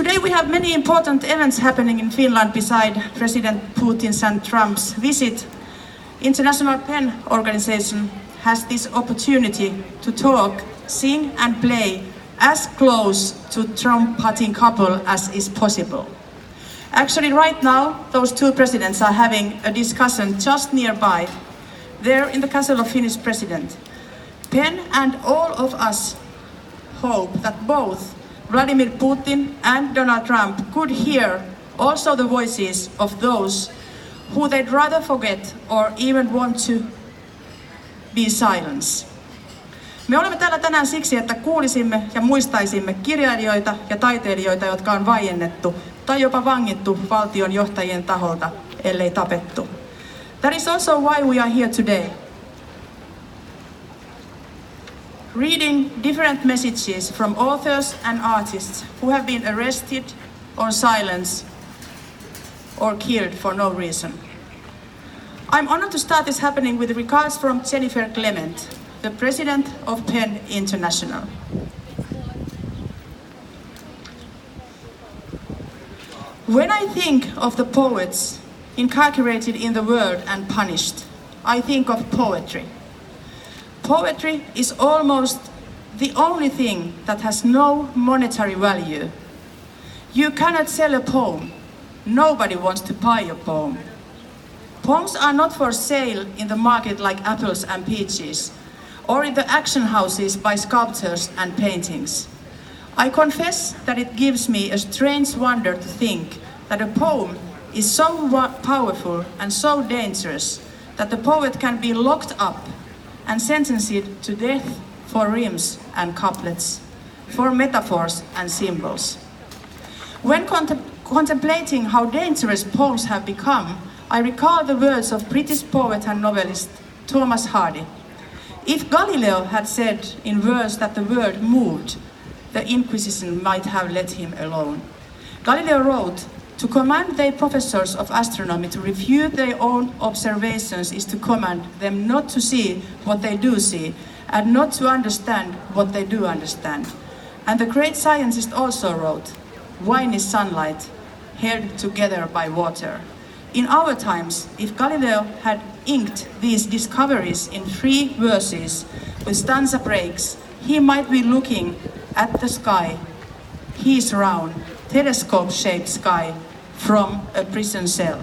Today we have many important events happening in Finland beside President Putin's and Trump's visit. International PEN organization has this opportunity to talk, sing and play as close to Trump-Putin couple as is possible. Actually, right now, those two presidents are having a discussion just nearby, there in the castle of Finnish president. PEN and all of us hope that both Vladimir Putin and Donald Trump could hear also the voices of those who they'd rather forget or even want to be silenced. Me olemme täällä tänään siksi, että kuulisimme ja muistaisimme kirjailijoita ja taiteilijoita, jotka on vaiennettu tai jopa vangittu valtion johtajien taholta, ellei tapettu. That is also why we are here today. Reading different messages from authors and artists who have been arrested or silenced or killed for no reason. I'm honored to start this happening with regards from Jennifer Clement, the president of PEN International. When I think of the poets incarcerated in the world and punished, I think of poetry. Poetry is almost the only thing that has no monetary value. You cannot sell a poem. Nobody wants to buy a poem. Poems are not for sale in the market like apples and peaches, or in the auction houses by sculptors and paintings. I confess that it gives me a strange wonder to think that a poem is so powerful and so dangerous that the poet can be locked up and sentenced to death for rims and couplets, for metaphors and symbols. When contemplating how dangerous poems have become, I recall the words of British poet and novelist Thomas Hardy. If Galileo had said in verse that the world moved, the Inquisition might have let him alone. Galileo wrote, "To command their professors of astronomy to refute their own observations is to command them not to see what they do see, and not to understand what they do understand." And the great scientist also wrote, "Wine is sunlight, held together by water." In our times, if Galileo had inked these discoveries in 3 verses with stanza breaks, he might be looking at the sky, his round, telescope-shaped sky, from a prison cell.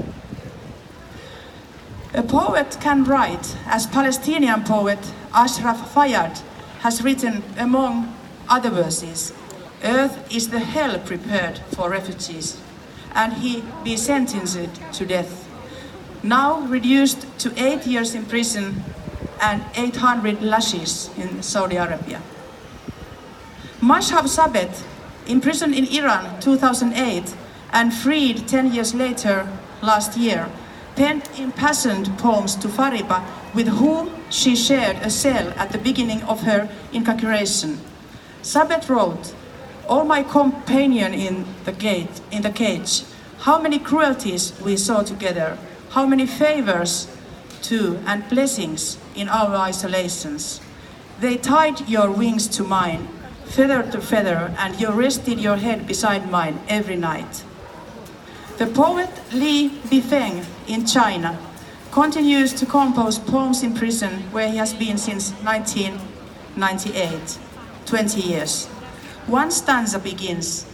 A poet can write, as Palestinian poet Ashraf Fayyad has written among other verses, "Earth is the hell prepared for refugees, and he be sentenced to death, now reduced to 8 years in prison and 800 lashes in Saudi Arabia." Mashhab Sabet, imprisoned in Iran 2008 and freed 10 years later last year, penned impassioned poems to Fariba, with whom she shared a cell at the beginning of her incarceration. Sabet wrote, "Oh, my companion in the cage, how many cruelties we saw together, how many favors too and blessings in our isolations. They tied your wings to mine, feather to feather, and you rested your head beside mine every night." The poet Li Bifeng in China continues to compose poems in prison, where he has been since 1998, 20 years. One stanza begins,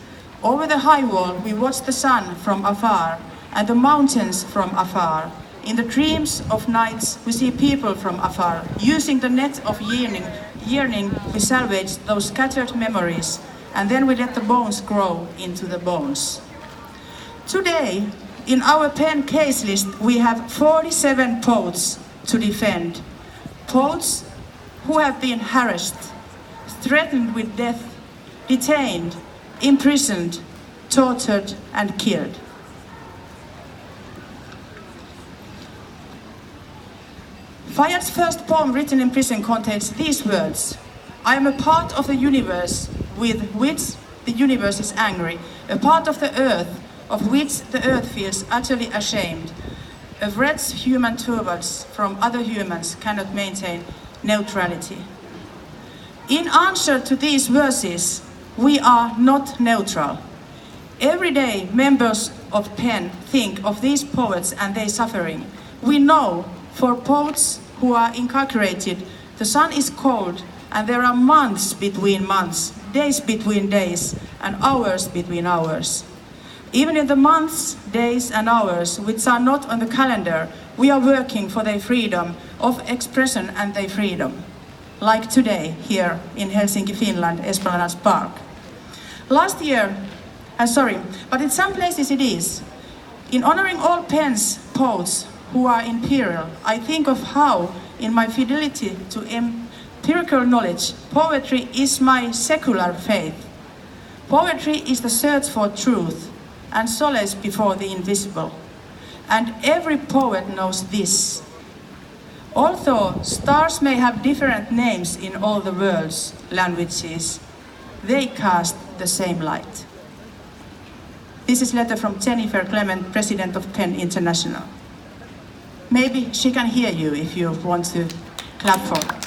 "Over the high wall we watch the sun from afar, and the mountains from afar. In the dreams of nights we see people from afar. Using the net of yearning we salvage those scattered memories, and then we let the bones grow into the bones." Today, in our PEN case list, we have 47 poets to defend. Poets who have been harassed, threatened with death, detained, imprisoned, tortured, and killed. Fayyad's first poem written in prison contains these words, "I am a part of the universe with which the universe is angry, a part of the earth of which the earth feels utterly ashamed. A wretched human towards from other humans cannot maintain neutrality." In answer to these verses, we are not neutral. Every day, members of PEN think of these poets and their suffering. We know for poets who are incarcerated, the sun is cold and there are months between months, days between days, and hours between hours. Even in the months, days, and hours which are not on the calendar, we are working for their freedom of expression and their freedom. Like today, here in Helsinki, Finland, Esplanade Park. Last year, but in some places it is. In honoring all PEN's poets who are imperial, I think of how, in my fidelity to empirical knowledge, poetry is my secular faith. Poetry is the search for truth and solace before the invisible. And every poet knows this. Although stars may have different names in all the world's languages, they cast the same light. This is a letter from Jennifer Clement, President of PEN International. Maybe she can hear you if you want to clap for her.